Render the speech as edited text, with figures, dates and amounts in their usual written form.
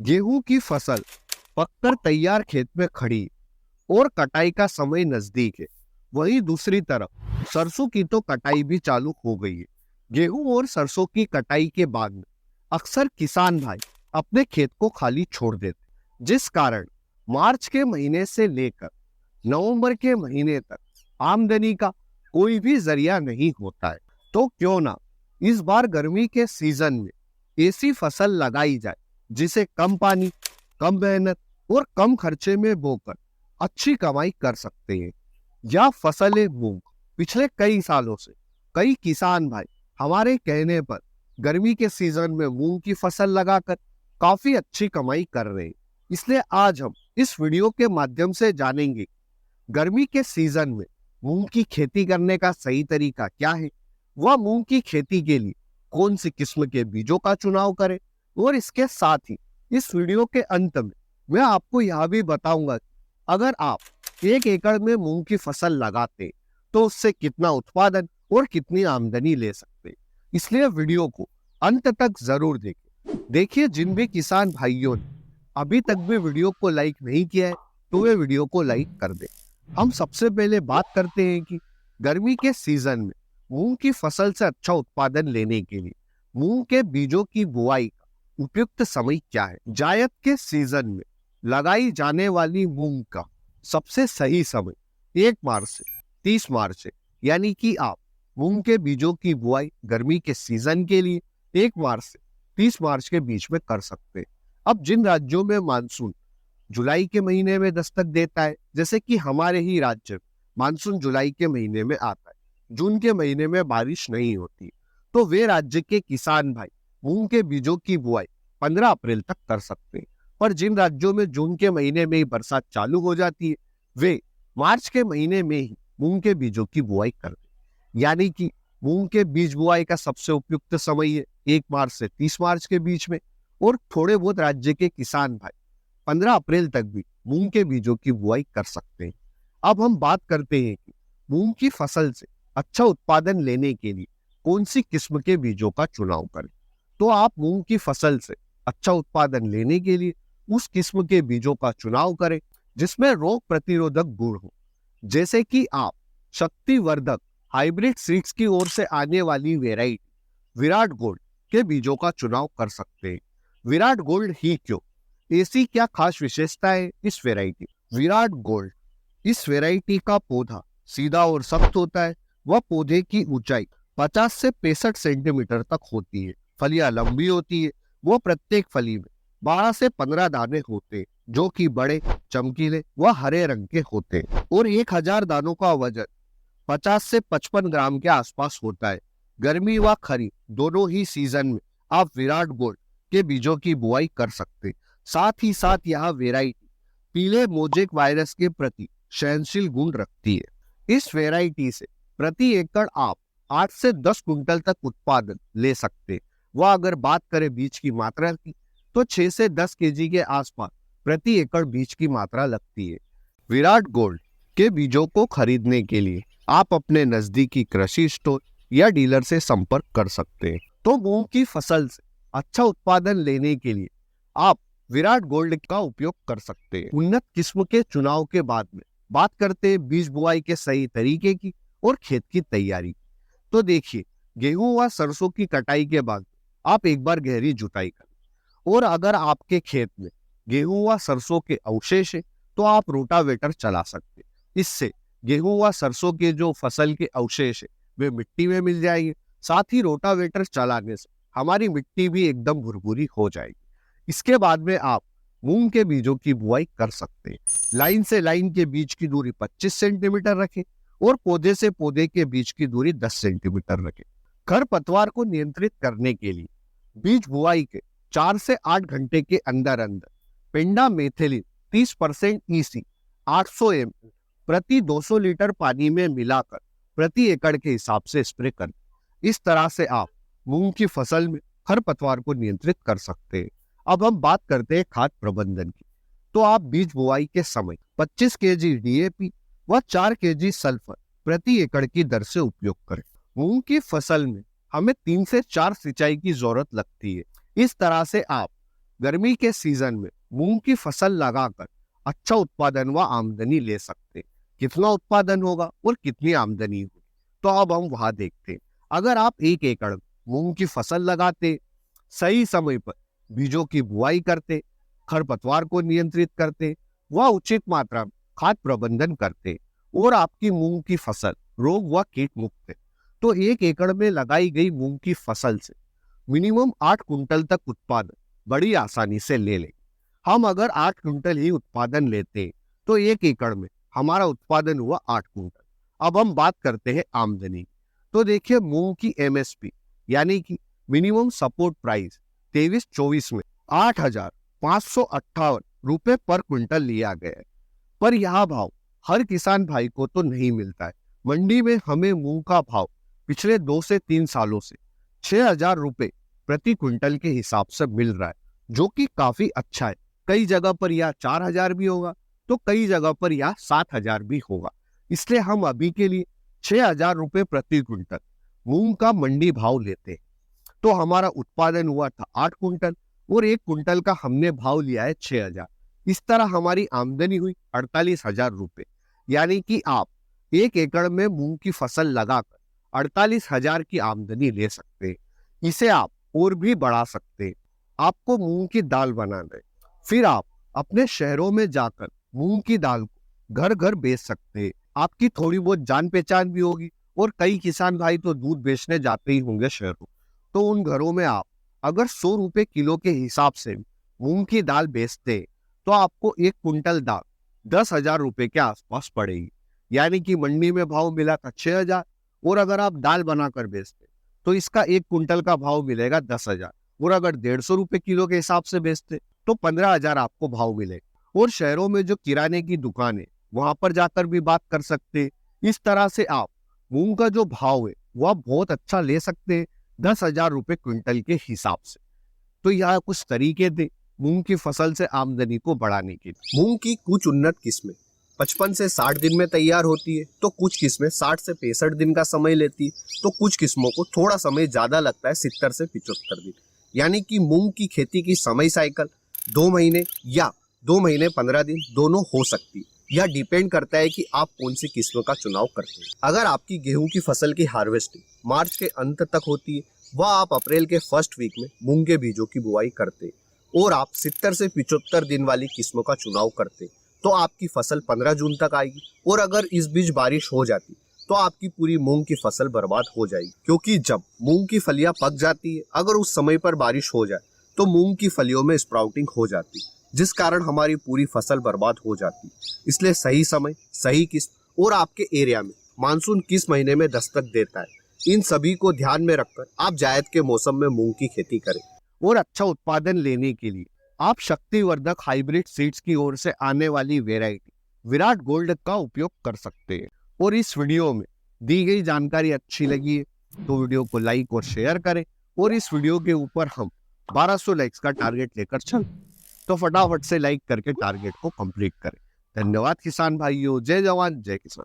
गेहूं की फसल पककर तैयार खेत में खड़ी है और कटाई का समय नजदीक है। वहीं दूसरी तरफ सरसों की तो कटाई भी चालू हो गई है। गेहूं और सरसों की कटाई के बाद में अक्सर किसान भाई अपने खेत को खाली छोड़ देते, जिस कारण मार्च के महीने से लेकर नवंबर के महीने तक आमदनी का कोई भी जरिया नहीं होता है। तो क्यों ना इस बार गर्मी के सीजन में ऐसी फसल लगाई जाए जिसे कम पानी, कम मेहनत और कम खर्चे में बोकर अच्छी कमाई कर सकते हैं। यह फसल है मूंग। पिछले कई सालों से कई किसान भाई हमारे कहने पर गर्मी के सीजन में मूंग की फसल लगाकर काफी अच्छी कमाई कर रहे हैं। इसलिए आज हम इस वीडियो के माध्यम से जानेंगे गर्मी के सीजन में मूंग की खेती करने का सही तरीका क्या है, वह मूंग की खेती के लिए कौन सी किस्म के बीजों का चुनाव करें, और इसके साथ ही इस वीडियो के अंत में मैं आपको यह भी बताऊंगा कि अगर आप 1 एकड़ में मूंग की फसल लगाते तो उससे कितना उत्पादन और कितनी आमदनी ले सकते। इसलिए वीडियो को अंत तक जरूर देखें। देखिए, जिन भी किसान भाइयों ने अभी तक भी वीडियो को लाइक नहीं किया है तो वे वीडियो को लाइक कर दें। हम सबसे पहले बात करते हैं कि गर्मी के सीजन में मूंग की फसल से अच्छा उत्पादन लेने के लिए मूंग के बीजों की बुआई का उपयुक्त समय क्या है। जायद के सीजन में लगाई जाने वाली मूंग का सबसे सही समय 1 मार्च से 30 मार्च है। यानी कि आप मूंग के बीजों की बुआई गर्मी के सीजन के लिए 1 मार्च से 30 मार्च के बीच में कर सकते हैं। अब जिन राज्यों में मानसून जुलाई के महीने में दस्तक देता है, जैसे कि हमारे ही राज्य में मानसून जुलाई के महीने में आता है, जून के महीने में बारिश नहीं होती, तो वे राज्य के किसान भाई मूंग के बीजों की बुआई 15 अप्रैल तक कर सकते हैं। पर जिन राज्यों में जून के महीने में ही बरसात चालू हो जाती है, वे मार्च के महीने में ही मूंग के बीजों की बुआई करते हैं। यानी कि मूंग के बीज बुआई का सबसे उपयुक्त समय है 1 मार्च से 30 मार्च के बीच में, और थोड़े बहुत राज्य के किसान भाई 15 अप्रैल तक भी मूंग के बीजों की बुआई कर सकते हैं। अब हम बात करते हैं कि मूंग की फसल से अच्छा उत्पादन लेने के लिए कौन सी किस्म के बीजों का चुनाव करें। तो आप मूंग की फसल से अच्छा उत्पादन लेने के लिए उस किस्म के बीजों का चुनाव करें जिसमें रोग प्रतिरोधक गुण हो। जैसे कि आप शक्तिवर्धक हाइब्रिड सीड्स की ओर से आने वाली वेराइटी विराट गोल्ड के बीजों का चुनाव कर सकते हैं। विराट गोल्ड ही क्यों, ऐसी क्या खास विशेषता है इस वेराइटी विराट गोल्ड। इस वेराइटी का पौधा सीधा और सख्त होता है। वह पौधे की ऊंचाई 50 से 65 सेंटीमीटर तक होती है। फलियां लंबी होती है। वो प्रत्येक फली में 12 से 15 दाने होते हैं, जो कि बड़े, चमकीले व हरे रंग के होते हैं, और 1000 दानों का वजन 50 से 55 ग्राम के आसपास होता है। गर्मी व खरीफ दोनों ही सीजन में आप विराट गोल्ड के बीजों की बुआई कर सकते हैं। साथ ही साथ यह वेराइटी पीले मोजेक वायरस के प्रति सहनशील गुण रखती है। इस वेराइटी से प्रति एकड़ आप 8 से 10 कुंटल तक उत्पादन ले सकते हैं। वह अगर बात करें बीज की मात्रा की, तो 6 से 10 केजी के आसपास प्रति एकड़ बीज की मात्रा लगती है। विराट गोल्ड के बीजों को खरीदने के लिए आप अपने नजदीकी कृषि स्टोर या डीलर से संपर्क कर सकते हैं। तो मूंग की फसल से अच्छा उत्पादन लेने के लिए आप विराट गोल्ड का उपयोग कर सकते हैं। उन्नत किस्म के चुनाव के बाद में बात करते हैं बीज बुआई के सही तरीके की और खेत की तैयारी की। तो देखिए, गेहूं व सरसों की कटाई के बाद आप एक बार गहरी जुताई करें, और अगर आपके खेत में गेहूं व सरसों के अवशेष है तो आप रोटावेटर चला सकते हैं। इससे गेहूं व सरसों के जो फसल के अवशेष है वे मिट्टी में मिल जाएंगे। साथ ही रोटावेटर चलाने से हमारी मिट्टी भी एकदम भुरभुरी हो जाएगी। इसके बाद में आप मूंग के बीजों की बुआई कर सकते हैं। लाइन से लाइन के बीच की दूरी 25 सेंटीमीटर रखें और पौधे से पौधे के बीच की दूरी 10 सेंटीमीटर रखें। खरपतवार को नियंत्रित करने के लिए बीज बुआई के 4 से 8 घंटे के अंदर अंदर पेंडामेथिलिन 30% EC 800 ml प्रति 200 लीटर पानी में मिलाकर प्रति एकड़ के हिसाब से स्प्रे करें। इस तरह से आप मूंग की फसल में खरपतवार को नियंत्रित कर सकते हैं। अब हम बात करते हैं खाद प्रबंधन की। तो आप बीज बुआई के समय 25 केजी DAP व 4 केजी सल्फर प्रति एकड़ की दर से उपयोग करें। मूंग की फसल में हमें 3 से 4 सिंचाई की जरूरत लगती है। इस तरह से आप गर्मी के सीजन में मूंग की फसल लगाकर अच्छा उत्पादन व आमदनी ले सकते हैं। कितना उत्पादन होगा और कितनी आमदनी होगी, तो अब हम वहां देखते हैं। अगर आप 1 एकड़ मूंग की फसल लगाते, सही समय पर बीजों की बुआई करते, खरपतवार को नियंत्रित करते व उचित मात्रा में खाद प्रबंधन करते और आपकी मूंग की फसल रोग व कीट मुक्त है, तो 1 एकड़ में लगाई गई मूंग की फसल से मिनिमम 8 कुंटल तक उत्पादन बड़ी आसानी से ले लेंगे। हम अगर 8 कुंटल ही उत्पादन लेते हैं तो 1 एकड़ में हमारा उत्पादन हुआ 8 कुंटल। अब हम बात करते हैं आमदनी की। तो देखिए, मूंग की एमएसपी यानी कि मिनिमम सपोर्ट प्राइस 23-24 में 8,558 रुपए पर क्विंटल लिया गया है। पर यह भाव हर किसान भाई को तो नहीं मिलता है। मंडी में हमें मूंग का भाव पिछले 2 से 3 सालों से 6,000 रुपए प्रति क्विंटल के हिसाब से मिल रहा है, जो कि काफी अच्छा है। कई जगह पर यह 4,000 भी होगा तो कई जगह पर यह 7,000 भी होगा। इसलिए हम अभी के लिए 6,000 रुपए प्रति क्विंटल मूंग का मंडी भाव लेते हैं। तो हमारा उत्पादन हुआ था 8 कुंटल और 1 कुंटल का हमने भाव लिया है 6,000। इस तरह हमारी आमदनी हुई 48,000 रुपए। यानी कि आप 1 एकड़ में मूंग की फसल लगाकर 48,000 की आमदनी ले सकते हैं। इसे आप और भी बढ़ा सकते हैं। आपको मूंग की दाल बनाना है, फिर आप अपने शहरों में जाकर मूंग की दाल को घर घर बेच सकते हैं। आपकी थोड़ी बहुत जान पहचान भी होगी और कई किसान भाई तो दूध बेचने जाते ही होंगे शहरों। तो उन घरों में आप अगर 100 रुपए किलो के हिसाब से मूंग की दाल बेचते तो आपको 1 कुंटल दाल 10,000 रुपए के आसपास पड़ेगी। यानी कि मंडी में भाव मिला था 6,000 और अगर आप दाल बनाकर बेचते तो इसका 1 कुंटल का भाव मिलेगा 10,000 और अगर 150 रुपए किलो के हिसाब से बेचते तो 15,000 आपको भाव मिलेगा। और शहरों में जो किराने की दुकान है वहां पर जाकर भी बात कर सकते हैं। इस तरह से आप मूंग का जो भाव है वह बहुत अच्छा ले सकते हैं 10,000 रुपए क्विंटल के हिसाब से। तो यह कुछ तरीके थे मूंग की फसल से आमदनी को बढ़ाने के लिए। मूंग की कुछ उन्नत किस्में 55 से 60 दिन में तैयार होती है, तो कुछ किस्में 60 से 65 दिन का समय लेती है, तो कुछ किस्मों को थोड़ा समय ज्यादा लगता है 70 से 75 दिन। यानी कि मूंग की खेती की समय साइकिल 2 महीने या 2 महीने 15 दिन दोनों हो सकती है। यह डिपेंड करता है कि आप कौन सी किस्म का चुनाव करते हैं। अगर आपकी गेहूं की फसल की हार्वेस्टिंग मार्च के अंत तक होती है, वह आप अप्रैल के फर्स्ट वीक में मूंग के बीजों की बुआई करते हैं और आप 70 से 75 दिन वाली किस्मों का चुनाव करते हैं, तो आपकी फसल 15 जून तक आएगी। और अगर इस बीच बारिश हो जाती तो आपकी पूरी मूंग की फसल बर्बाद हो जाएगी, क्योंकि जब मूंग की फलियां पक जाती है, अगर उस समय पर बारिश हो जाए तो मूंग की फलियों में स्प्राउटिंग हो जाती, जिस कारण हमारी पूरी फसल बर्बाद हो जाती। इसलिए सही समय, सही किस्म और आपके एरिया में मानसून किस महीने में दस्तक देता है, इन सभी को ध्यान में रखकर आप जायद के मौसम में मूंग की खेती करें। और अच्छा उत्पादन लेने के लिए आप शक्तिवर्धक हाइब्रिड सीड्स की ओर से आने वाली वेराइटी विराट गोल्ड का उपयोग कर सकते हैं। और इस वीडियो में दी गई जानकारी अच्छी लगी है तो वीडियो को लाइक और शेयर करें। और इस वीडियो के ऊपर हम 1200 लाइक्स का टारगेट लेकर चल, तो फटाफट से लाइक करके टारगेट को कंप्लीट करें। धन्यवाद किसान भाइयों। जय जवान जय किसान।